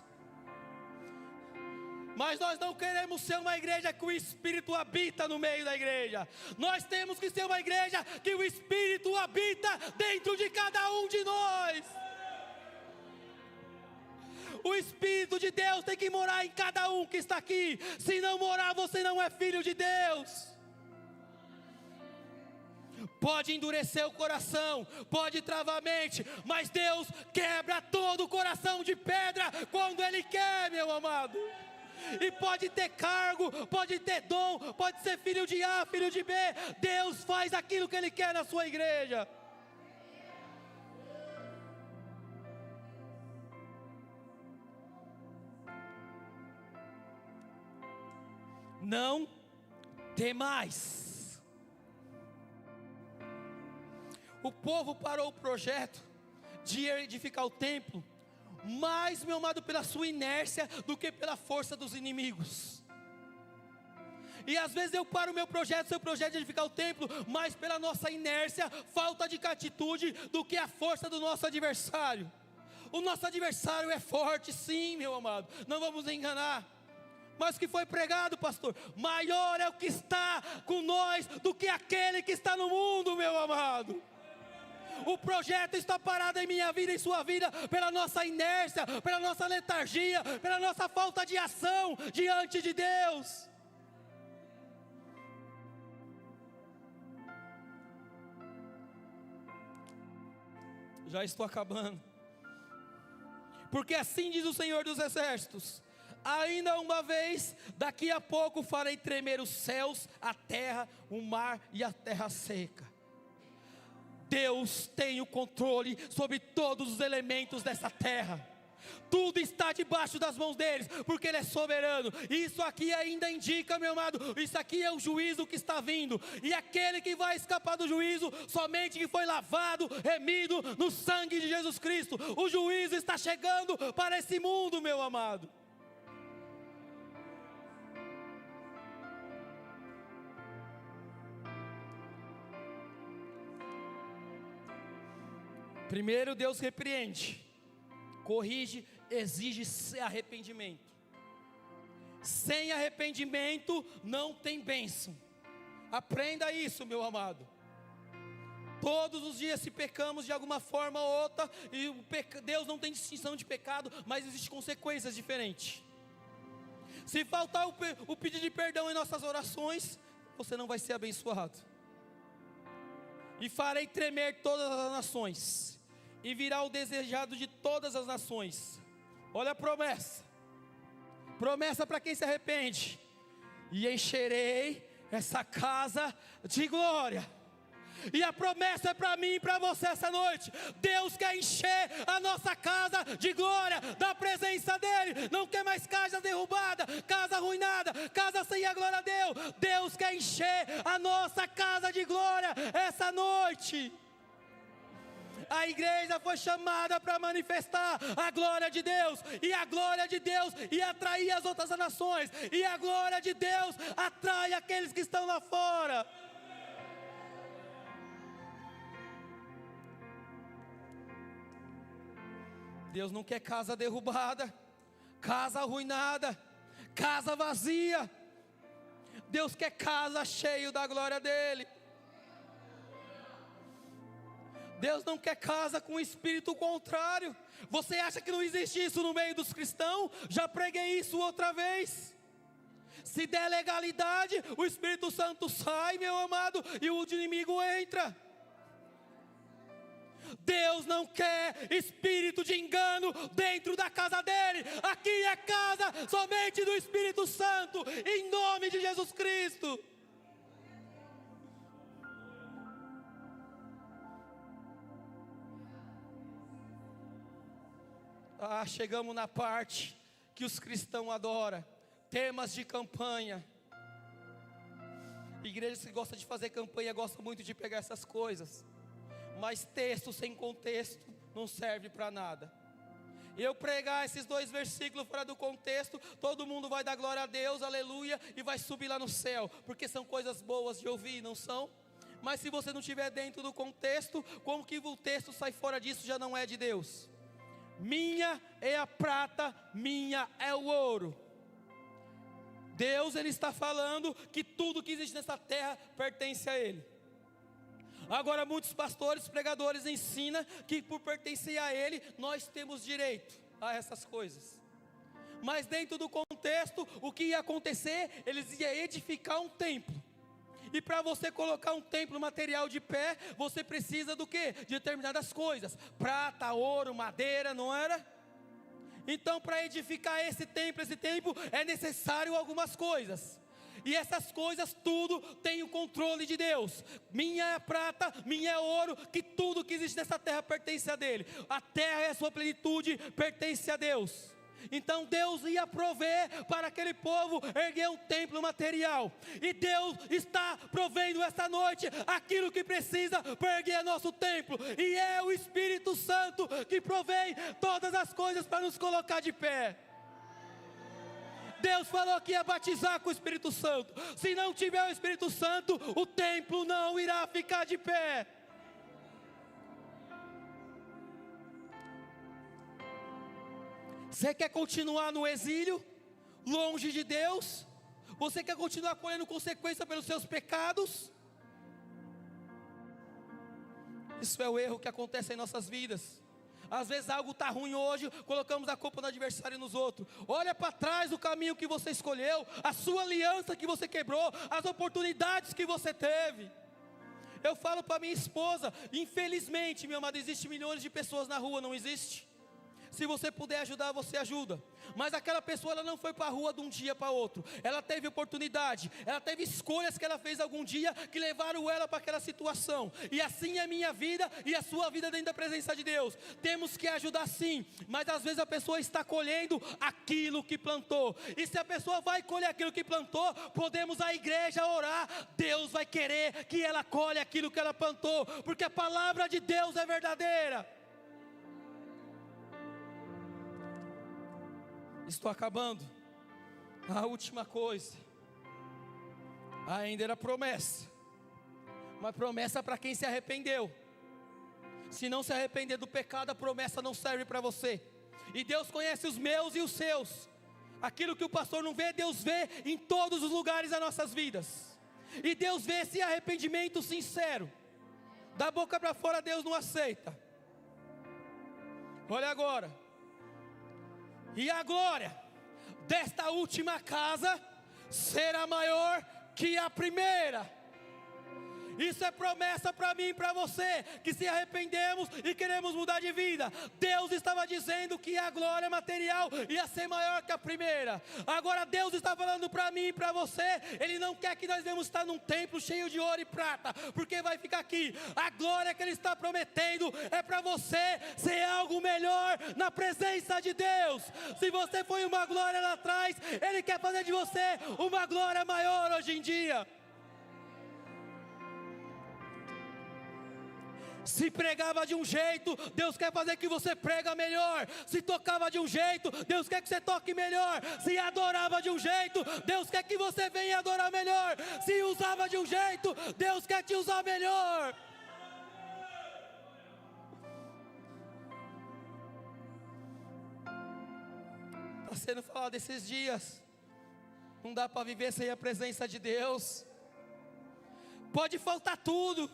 Mas nós não queremos ser uma igreja que o Espírito habita no meio da igreja. Nós temos que ser uma igreja que o Espírito habita dentro de cada um de nós. O Espírito de Deus tem que morar em cada um que está aqui. Se não morar, você não é filho de Deus. Pode endurecer o coração, pode travar a mente, mas Deus quebra todo o coração de pedra quando Ele quer, meu amado. E pode ter cargo, pode ter dom, pode ser filho de A, filho de B. Deus faz aquilo que Ele quer na sua igreja. Não temais. O povo parou o projeto de edificar o templo, mais, meu amado, pela sua inércia do que pela força dos inimigos. E às vezes eu paro o meu projeto, seu projeto de edificar o templo, mais pela nossa inércia, falta de atitude, do que a força do nosso adversário. O nosso adversário é forte, sim, meu amado, não vamos enganar. Mas o que foi pregado, pastor? Maior é o que está com nós do que aquele que está no mundo, meu amado. O projeto está parado em minha vida e em sua vida pela nossa inércia, pela nossa letargia, pela nossa falta de ação diante de Deus. Já estou acabando. Porque assim diz o Senhor dos Exércitos: ainda uma vez, daqui a pouco farei tremer os céus, a terra, o mar e a terra seca. Deus tem o controle sobre todos os elementos dessa terra. Tudo está debaixo das mãos deles, porque Ele é soberano. Isso aqui ainda indica, meu amado, isso aqui é o juízo que está vindo. E aquele que vai escapar do juízo, somente que foi lavado, remido no sangue de Jesus Cristo. O juízo está chegando para esse mundo, meu amado. Primeiro Deus repreende, corrige, exige arrependimento. Sem arrependimento não tem bênção. Aprenda isso, meu amado. Todos os dias, se pecamos de alguma forma ou outra, e Deus não tem distinção de pecado, mas existem consequências diferentes. Se faltar o pedido de perdão em nossas orações, você não vai ser abençoado. E farei tremer todas as nações, e virá o desejado de todas as nações. Olha a promessa. Promessa para quem se arrepende. E encherei essa casa de glória. E a promessa é para mim e para você essa noite. Deus quer encher a nossa casa de glória, da presença dEle. Não quer mais casa derrubada, casa arruinada, casa sem a glória a Deus. Deus quer encher a nossa casa de glória essa noite. A igreja foi chamada para manifestar a glória de Deus. E a glória de Deus ia atrair as outras nações. E a glória de Deus atrai aqueles que estão lá fora. Deus não quer casa derrubada, casa arruinada, casa vazia. Deus quer casa cheia da glória dEle. Deus não quer casa com espírito contrário. Você acha que não existe isso no meio dos cristãos? Já preguei isso outra vez. Se der legalidade, o Espírito Santo sai, meu amado, e o inimigo entra. Deus não quer espírito de engano dentro da casa dEle. Aqui é casa somente do Espírito Santo, em nome de Jesus Cristo. Chegamos na parte que os cristãos adoram, temas de campanha. Igrejas que gostam de fazer campanha gostam muito de pegar essas coisas. Mas texto sem contexto não serve para nada. Eu pregar esses 2 versículos fora do contexto, todo mundo vai dar glória a Deus, aleluia, e vai subir lá no céu, porque são coisas boas de ouvir, não são? Mas se você não estiver dentro do contexto, como que o texto sai fora disso já não é de Deus? Minha é a prata, minha é o ouro. Deus, Ele está falando que tudo que existe nessa terra pertence a Ele. Agora muitos pastores, pregadores ensinam que por pertencer a Ele, nós temos direito a essas coisas. Mas dentro do contexto, o que ia acontecer? Eles iam edificar um templo. E para você colocar um templo material de pé, você precisa do quê? De determinadas coisas. Prata, ouro, madeira, não era? Então para edificar esse templo é necessário algumas coisas. E essas coisas tudo tem o controle de Deus. Minha é prata, minha é ouro, que tudo que existe nessa terra pertence a dele. A terra e a sua plenitude pertence a Deus. Então Deus ia prover para aquele povo erguer um templo material. E Deus está provendo esta noite aquilo que precisa para erguer nosso templo. E é o Espírito Santo que provém todas as coisas para nos colocar de pé. Deus falou que ia batizar com o Espírito Santo. Se não tiver o Espírito Santo, o templo não irá ficar de pé. Você quer continuar no exílio, longe de Deus? Você quer continuar colhendo consequência pelos seus pecados? Isso é o erro que acontece em nossas vidas. Às vezes algo está ruim hoje, colocamos a culpa no adversário e nos outros. Olha para trás o caminho que você escolheu, a sua aliança que você quebrou, as oportunidades que você teve. Eu falo para minha esposa, infelizmente, meu amado, existem milhões de pessoas na rua, não existe? Se você puder ajudar, você ajuda. Mas aquela pessoa, ela não foi para a rua de um dia para outro. Ela teve oportunidade, ela teve escolhas que ela fez algum dia que levaram ela para aquela situação. E assim é a minha vida e a sua vida dentro da presença de Deus. Temos que ajudar sim, mas às vezes a pessoa está colhendo aquilo que plantou. E se a pessoa vai colher aquilo que plantou, podemos a igreja orar. Deus vai querer que ela colhe aquilo que ela plantou, porque a palavra de Deus é verdadeira. Estou acabando. A última coisa. Ainda era promessa. Uma promessa para quem se arrependeu. Se não se arrepender do pecado, a promessa não serve para você. E Deus conhece os meus e os seus. Aquilo que o pastor não vê, Deus vê em todos os lugares das nossas vidas. E Deus vê esse arrependimento sincero. Da boca para fora Deus não aceita. Olha agora. E a glória desta última casa será maior que a primeira. Isso é promessa para mim e para você, que se arrependemos e queremos mudar de vida. Deus estava dizendo que a glória material ia ser maior que a primeira. Agora Deus está falando para mim e para você, Ele não quer que nós venhamos estar num templo cheio de ouro e prata, porque vai ficar aqui. A glória que Ele está prometendo é para você ser algo melhor na presença de Deus. Se você foi uma glória lá atrás, Ele quer fazer de você uma glória maior hoje em dia. Se pregava de um jeito, Deus quer fazer que você prega melhor. Se tocava de um jeito, Deus quer que você toque melhor. Se adorava de um jeito, Deus quer que você venha adorar melhor. Se usava de um jeito, Deus quer te usar melhor. Está sendo falado esses dias. Não dá para viver sem a presença de Deus. Pode faltar tudo.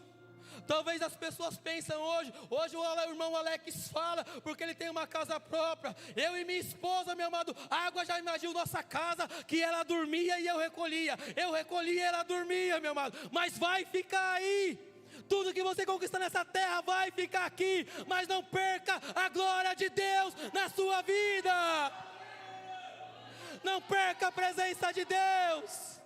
Talvez as pessoas pensam hoje o irmão Alex fala, porque ele tem uma casa própria. Eu e minha esposa, meu amado, a água já invadiu nossa casa, que ela dormia e eu recolhia e ela dormia, meu amado, mas vai ficar aí. Tudo que você conquista nessa terra vai ficar aqui, mas não perca a glória de Deus na sua vida. Não perca a presença de Deus.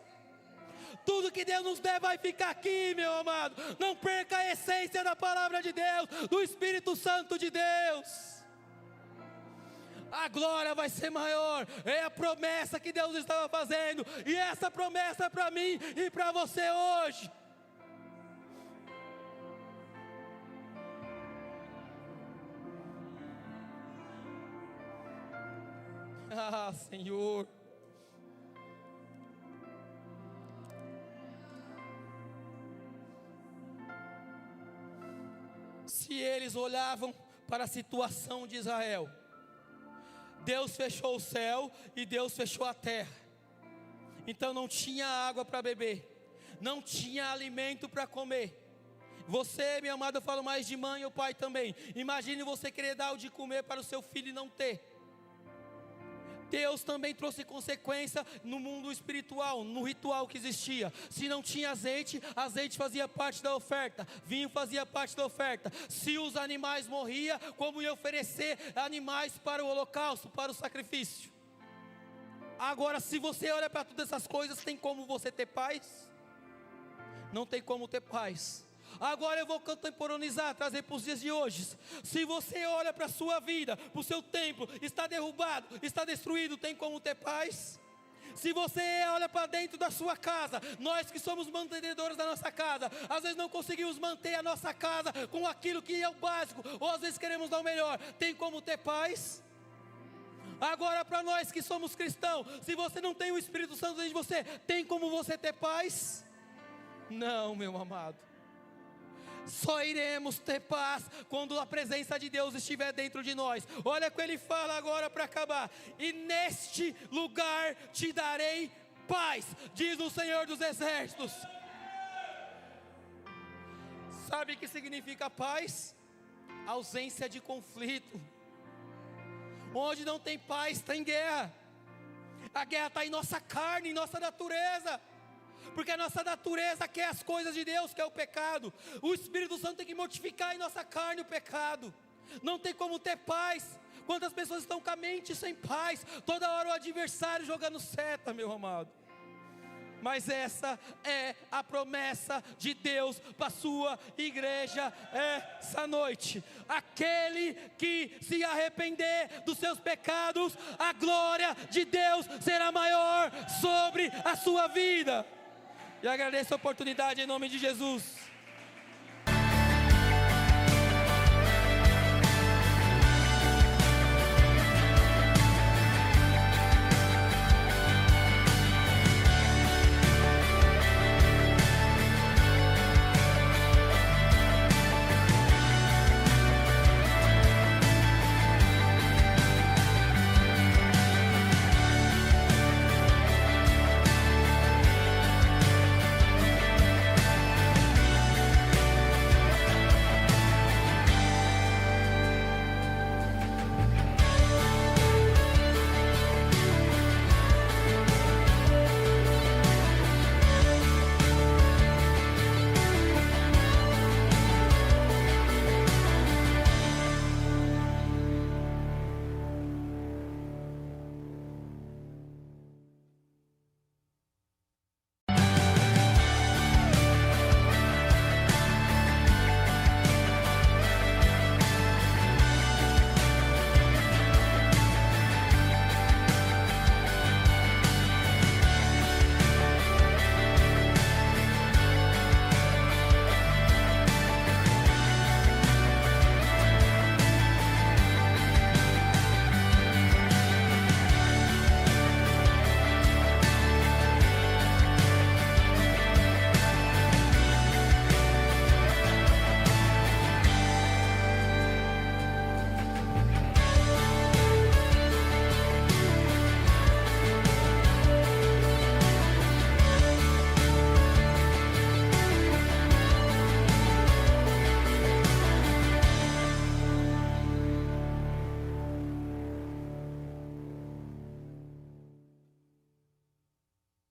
Tudo que Deus nos der vai ficar aqui, meu amado. Não perca a essência da palavra de Deus, do Espírito Santo de Deus. A glória vai ser maior. É a promessa que Deus estava fazendo. E essa promessa é para mim e para você hoje. Ah, Senhor. Se eles olhavam para a situação de Israel, Deus fechou o céu e Deus fechou a terra. Então não tinha água para beber, não tinha alimento para comer. Você, minha amada, eu falo mais de mãe ou pai também. Imagine você querer dar o de comer para o seu filho e não ter. Deus também trouxe consequência no mundo espiritual, no ritual que existia. Se não tinha azeite, azeite fazia parte da oferta, vinho fazia parte da oferta. Se os animais morriam, como ia oferecer animais para o holocausto, para o sacrifício. Agora, se você olha para todas essas coisas, tem como você ter paz? Não tem como ter paz. Agora eu vou contemporaneizar, trazer para os dias de hoje. Se você olha para a sua vida, para o seu templo, está derrubado, está destruído, tem como ter paz? Se você olha para dentro da sua casa, nós que somos mantenedores da nossa casa, às vezes não conseguimos manter a nossa casa com aquilo que é o básico, ou às vezes queremos dar o melhor, tem como ter paz? Agora para nós que somos cristãos, se você não tem o Espírito Santo dentro de você, tem como você ter paz? Não, meu amado. Só iremos ter paz quando a presença de Deus estiver dentro de nós. Olha o que ele fala agora para acabar. E neste lugar te darei paz, diz o Senhor dos Exércitos. Sabe o que significa paz? Ausência de conflito. Onde não tem paz, tem guerra. A guerra está em nossa carne, em nossa natureza. Porque a nossa natureza quer as coisas de Deus, que é o pecado. O Espírito Santo tem que mortificar em nossa carne o pecado. Não tem como ter paz. Quantas pessoas estão com a mente sem paz? Toda hora o adversário jogando seta, meu amado. Mas essa é a promessa de Deus para a sua igreja essa noite. Aquele que se arrepender dos seus pecados, a glória de Deus será maior sobre a sua vida. E agradeço a oportunidade em nome de Jesus.